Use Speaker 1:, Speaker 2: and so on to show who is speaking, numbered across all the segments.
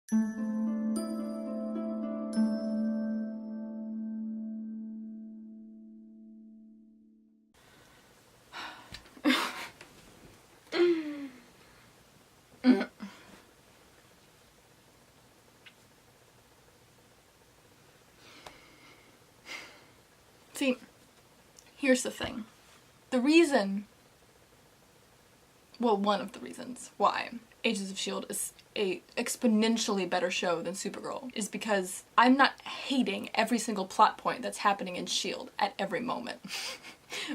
Speaker 1: See, here's the thing. The reason, well, one of the reasons why Agents of S.H.I.E.L.D. is a exponentially better show than Supergirl is because I'm not hating every single plot point that's happening in S.H.I.E.L.D. at every moment.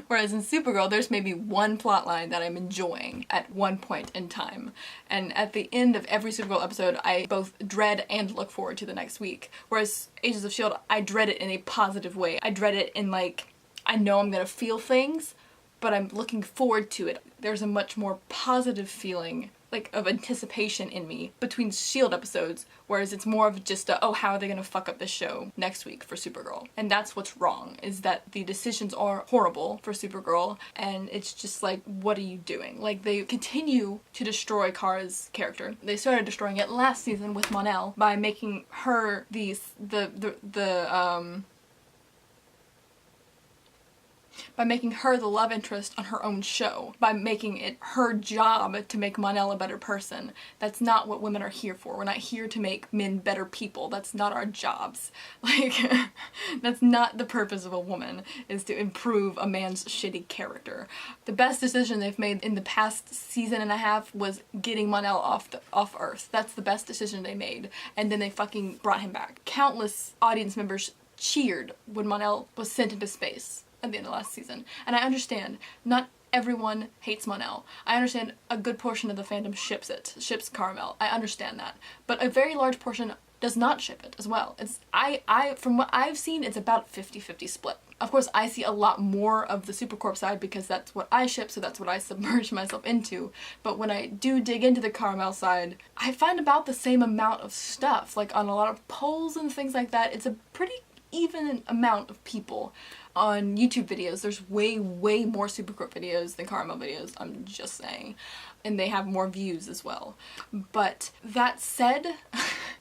Speaker 1: Whereas in Supergirl, there's maybe one plot line that I'm enjoying at one point in time. And at the end of every Supergirl episode, I both dread and look forward to the next week. Whereas Agents of S.H.I.E.L.D., I dread it in a positive way. I dread it in like, I know I'm gonna feel things, but I'm looking forward to it. There's a much more positive feeling, like, of anticipation in me between S.H.I.E.L.D. episodes, whereas it's more of just a, oh, how are they gonna fuck up this show next week for Supergirl? And that's what's wrong, is that the decisions are horrible for Supergirl, and it's just like, what are you doing? Like, they continue to destroy Kara's character. They started destroying it last season with Mon-El by making her by making her the love interest on her own show, by making it her job to make Mon-El a better person. That's not what women are here for. We're not here to make men better people. That's not our jobs. Like, that's not the purpose of a woman, is to improve a man's shitty character. The best decision they've made in the past season and a half was getting Mon-El off Earth. That's the best decision they made. And then they fucking brought him back. Countless audience members cheered when Mon-El was sent into space at the end of last season. And I understand, not everyone hates Mon-El. I understand a good portion of the fandom ships Caramel. I understand that. But a very large portion does not ship it as well. It's, from what I've seen, it's about 50-50 split. Of course, I see a lot more of the Supercorp side because that's what I ship, so that's what I submerge myself into. But when I do dig into the Caramel side, I find about the same amount of stuff. Like, on a lot of polls and things like that, it's a pretty even amount of people. On YouTube videos, there's way more Supercorp videos than Caramel videos, I'm just saying. And they have more views as well. But that said,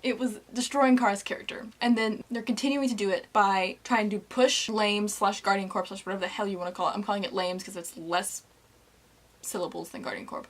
Speaker 1: it was destroying Kara's character. And then they're continuing to do it by trying to push Lames / Guardian Corp / whatever the hell you want to call it. I'm calling it Lames because it's less syllables than Guardian Corp.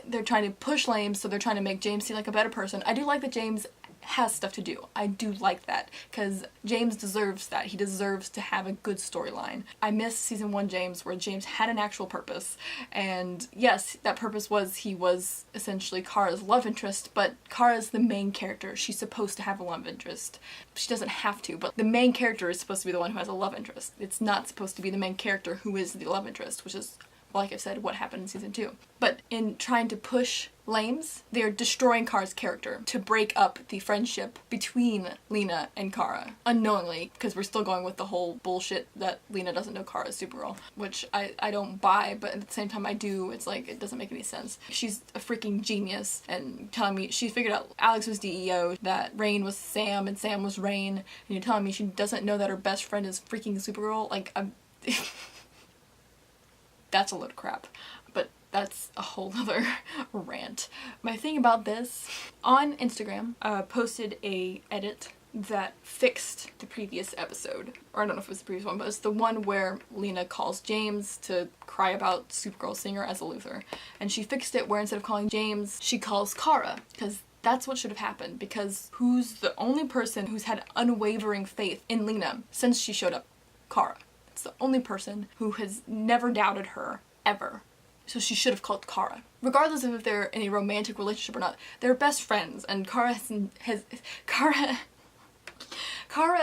Speaker 1: They're trying to push Lames, so they're trying to make James seem like a better person. I do like that James has stuff to do. I do like that, because James deserves that. He deserves to have a good storyline. I miss season 1 James, where James had an actual purpose, and yes, that purpose was he was essentially Kara's love interest, but Kara's the main character. She's supposed to have a love interest. She doesn't have to, but the main character is supposed to be the one who has a love interest. It's not supposed to be the main character who is the love interest, which is, like I said, what happened in season 2. But in trying to push Lames, they're destroying Kara's character to break up the friendship between Lena and Kara. Unknowingly, because we're still going with the whole bullshit that Lena doesn't know Kara is Supergirl, which I don't buy, but at the same time I do. It's like, it doesn't make any sense. She's a freaking genius, and telling me she figured out Alex was DEO, that Rain was Sam, and Sam was Rain, and you're telling me she doesn't know that her best friend is freaking Supergirl? Like, I'm... That's a load of crap. But that's a whole other rant. My thing about this, on Instagram, posted a edit that fixed the previous episode. Or I don't know if it was the previous one, but it's the one where Lena calls James to cry about Supergirl seeing her as a Luthor. And she fixed it where instead of calling James, she calls Kara. Because that's what should have happened. Because who's the only person who's had unwavering faith in Lena since she showed up? Kara. It's the only person who has never doubted her, ever. So she should have called Kara. Regardless of if they're in a romantic relationship or not, they're best friends, and Kara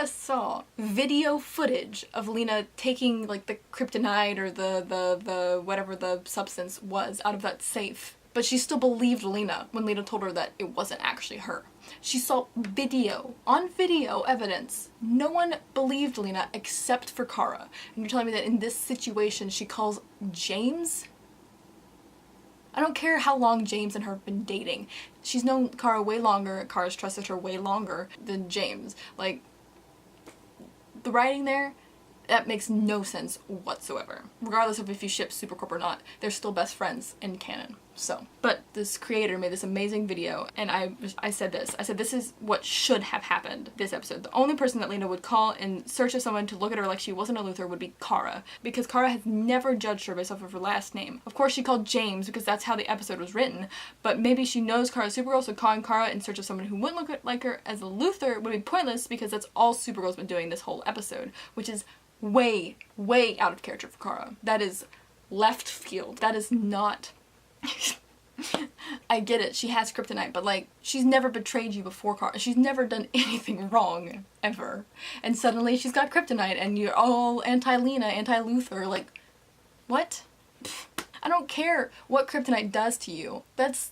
Speaker 1: saw video footage of Lena taking, like, the kryptonite or the whatever the substance was out of that safe. But she still believed Lena when Lena told her that it wasn't actually her. She saw video, on video evidence. No one believed Lena except for Kara. And you're telling me that in this situation she calls James? I don't care how long James and her have been dating. She's known Kara way longer, Kara's trusted her way longer than James. Like, the writing there, That makes no sense whatsoever. Regardless of if you ship Supercorp or not, they're still best friends in canon. So, but this creator made this amazing video, and I said this is what should have happened this episode. The only person that Lena would call in search of someone to look at her like she wasn't a Luthor would be Kara, because Kara has never judged her based off of her last name. Of course she called James because that's how the episode was written, but maybe she knows Kara's Supergirl, so calling Kara in search of someone who wouldn't look like her as a Luthor would be pointless, because that's all Supergirl's been doing this whole episode, which is way, way out of character for Kara. That is left field. That is not... I get it, she has kryptonite, but like, she's never betrayed you before, Kara. She's never done anything wrong, ever. And suddenly she's got kryptonite and you're all anti-Lena, anti-Luthor, like, what? I don't care what kryptonite does to you. That's...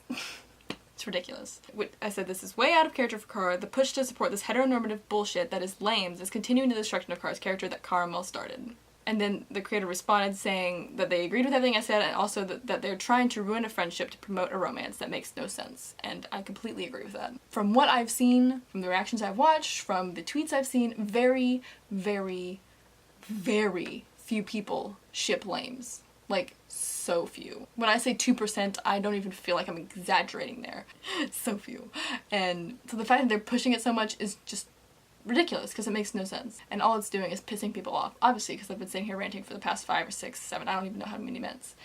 Speaker 1: it's ridiculous. I said this is way out of character for Kara. The push to support this heteronormative bullshit that is lame is continuing the destruction of Kara's character that Caramel started. And then the creator responded saying that they agreed with everything I said, and also that they're trying to ruin a friendship to promote a romance. That makes no sense. And I completely agree with that. From what I've seen, from the reactions I've watched, from the tweets I've seen, very, very, very few people ship lames. Like, so few. When I say 2%, I don't even feel like I'm exaggerating there. So few. And so the fact that they're pushing it so much is just ridiculous, because it makes no sense. And all it's doing is pissing people off. Obviously, because I've been sitting here ranting for the past 5 or 6, 7, I don't even know how many minutes.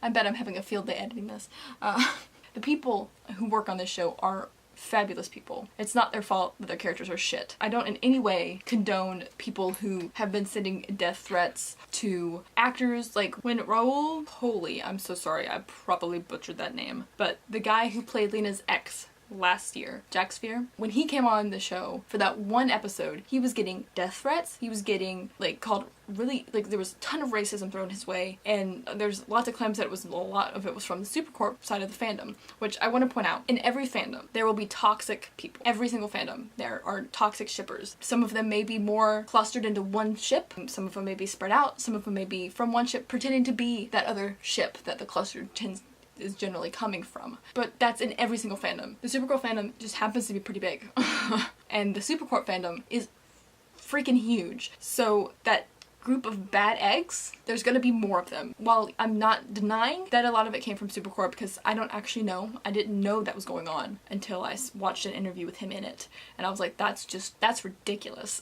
Speaker 1: I bet I'm having a field day editing this. The people who work on this show are fabulous people. It's not their fault that their characters are shit. I don't in any way condone people who have been sending death threats to actors, like when Raul, holy, I'm so sorry, I probably butchered that name, but the guy who played Lena's ex last year, Jack Sphere, when he came on the show for that one episode, he was getting death threats, he was getting like called really, like there was a ton of racism thrown his way, and there's lots of claims that a lot of it was from the Supercorp side of the fandom, which I want to point out, in every fandom there will be toxic people. Every single fandom there are toxic shippers. Some of them may be more clustered into one ship, some of them may be spread out, some of them may be from one ship pretending to be that other ship that the cluster is generally coming from. But that's in every single fandom. The Supergirl fandom just happens to be pretty big. And the Supercorp fandom is freaking huge. So that group of bad eggs, there's gonna be more of them. While I'm not denying that a lot of it came from Supercorp, because I don't actually know. I didn't know that was going on until I watched an interview with him in it. And I was like, that's ridiculous.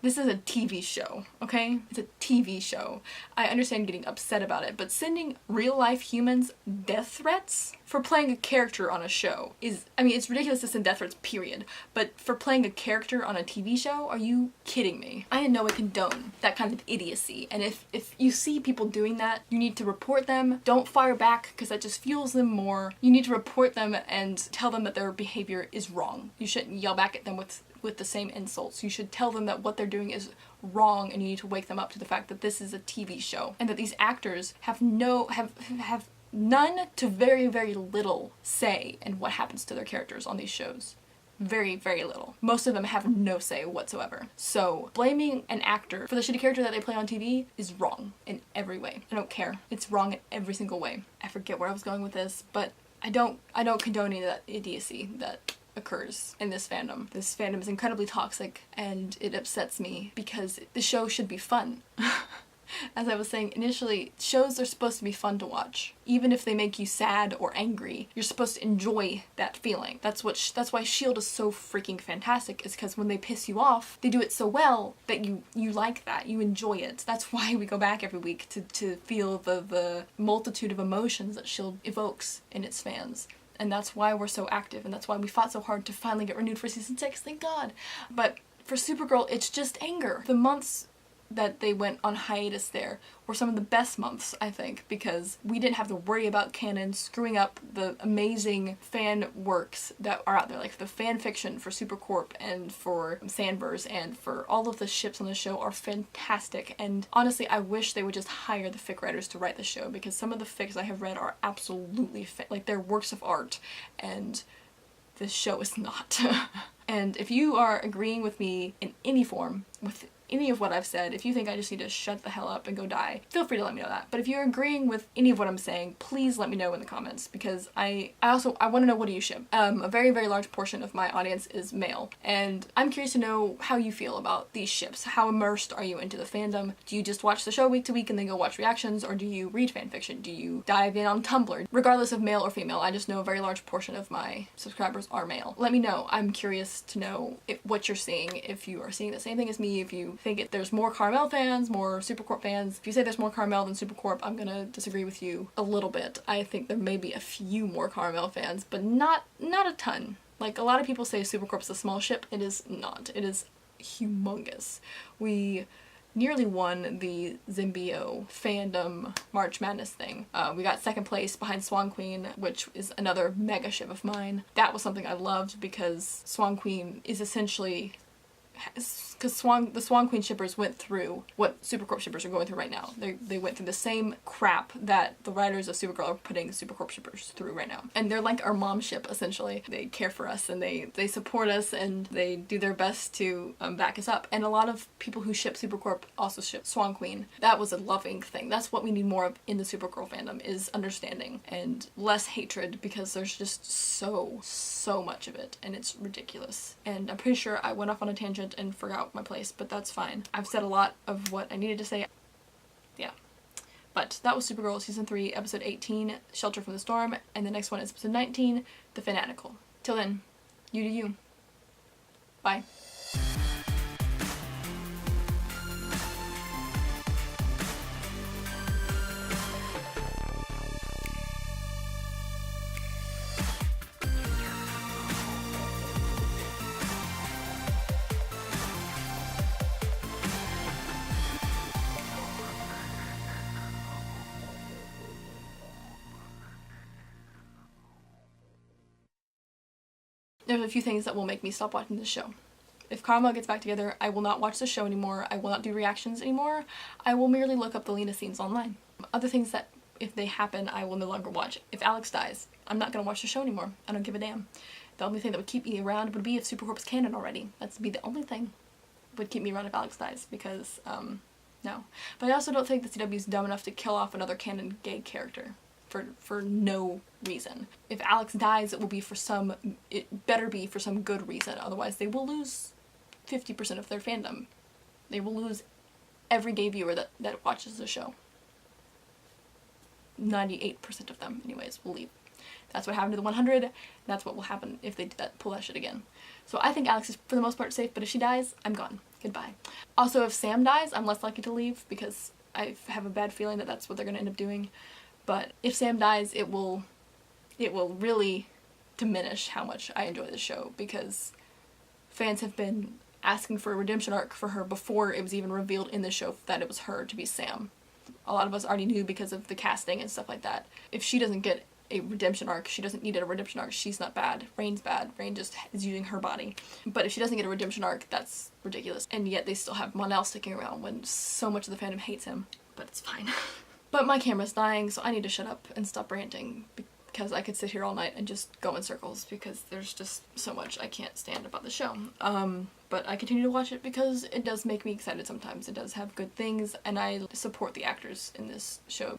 Speaker 1: This is a TV show, okay? It's a TV show. I understand getting upset about it, but sending real-life humans death threats for playing a character on a show is, I mean, it's ridiculous to send death threats, period. But for playing a character on a TV show, are you kidding me? I in no way condone that kind of idiocy. And if you see people doing that, you need to report them. Don't fire back, because that just fuels them more. You need to report them and tell them that their behavior is wrong. You shouldn't yell back at them with the same insults. You should tell them that what they're doing is wrong, and you need to wake them up to the fact that this is a TV show and that these actors have none to very, very little say in what happens to their characters on these shows. Very, very little. Most of them have no say whatsoever. So blaming an actor for the shitty character that they play on TV is wrong in every way. I don't care. It's wrong in every single way. I forget where I was going with this, but I don't condone any of that idiocy that occurs in this fandom. This fandom is incredibly toxic, and it upsets me because the show should be fun. As I was saying initially, shows are supposed to be fun to watch. Even if they make you sad or angry, you're supposed to enjoy that feeling. That's why S.H.I.E.L.D. is so freaking fantastic, is because when they piss you off, they do it so well that you like that, you enjoy it. That's why we go back every week to feel the multitude of emotions that S.H.I.E.L.D. evokes in its fans. And that's why we're so active, and that's why we fought so hard to finally get renewed for season 6, thank God. But for Supergirl, it's just anger. The months that they went on hiatus there were some of the best months, I think, because we didn't have to worry about canon screwing up the amazing fan works that are out there, like the fan fiction for Supercorp and for Sandverse and for all of the ships on the show are fantastic. And honestly, I wish they would just hire the fic writers to write the show, because some of the fics I have read are absolutely like they're works of art, and this show is not. And if you are agreeing with me in any form, with any of what I've said, if you think I just need to shut the hell up and go die, feel free to let me know that. But if you're agreeing with any of what I'm saying, please let me know in the comments, because I want to know, what do you ship? A very, very large portion of my audience is male, and I'm curious to know how you feel about these ships. How immersed are you into the fandom? Do you just watch the show week to week and then go watch reactions, or do you read fanfiction? Do you dive in on Tumblr? Regardless of male or female, I just know a very large portion of my subscribers are male. Let me know. I'm curious to know what you're seeing, if you are seeing the same thing as me, if you think there's more Carmel fans, more Supercorp fans. If you say there's more Carmel than Supercorp, I'm gonna disagree with you a little bit. I think there may be a few more Carmel fans, but not a ton. Like, a lot of people say Supercorp's a small ship. It is not. It is humongous. We nearly won the Zimbio fandom March Madness thing. We got second place behind Swan Queen, which is another mega ship of mine. That was something I loved, because Swan Queen is essentially, because the Swan Queen shippers went through what Supercorp shippers are going through right now. They went through the same crap that the writers of Supergirl are putting Supercorp shippers through right now. And they're like our mom ship, essentially. They care for us, and they support us, and they do their best to back us up. And a lot of people who ship Supercorp also ship Swan Queen. That was a loving thing. That's what we need more of in the Supergirl fandom, is understanding and less hatred, because there's just so much of it, and it's ridiculous. And I'm pretty sure I went off on a tangent and forgot my place, but that's fine. I've said a lot of what I needed to say. Yeah. But that was Supergirl Season 3, Episode 18, Shelter from the Storm, and the next one is Episode 19, The Fanatical. Till then, you do you. Bye. There's a few things that will make me stop watching this show. If Carmel gets back together, I will not watch the show anymore. I will not do reactions anymore. I will merely look up the Lena scenes online. Other things that, if they happen, I will no longer watch. If Alex dies, I'm not going to watch the show anymore. I don't give a damn. The only thing that would keep me around would be if Supercorp's canon already. That's be the only thing would keep me around if Alex dies, because, no. But I also don't think the CW is dumb enough to kill off another canon gay character for no reason. If Alex dies, it better be for some good reason, otherwise they will lose 50% of their fandom. They will lose every gay viewer that watches the show. 98% of them, anyways, will leave. That's what happened to the 100. That's what will happen if they pull that shit again. So I think Alex is, for the most part, safe, but if she dies, I'm gone. Goodbye. Also, if Sam dies, I'm less likely to leave, because I have a bad feeling that that's what they're going to end up doing. But if Sam dies, it will really diminish how much I enjoy the show, because fans have been asking for a redemption arc for her before it was even revealed in the show that it was her to be Sam. A lot of us already knew because of the casting and stuff like that. If she doesn't get a redemption arc, she doesn't need a redemption arc. She's not bad. Rain's bad. Rain just is using her body. But if she doesn't get a redemption arc, that's ridiculous. And yet they still have Mon-El sticking around when so much of the fandom hates him. But it's fine. But my camera's dying, so I need to shut up and stop ranting, because I could sit here all night and just go in circles, because there's just so much I can't stand about the show. But I continue to watch it because it does make me excited sometimes. It does have good things, and I support the actors in this show.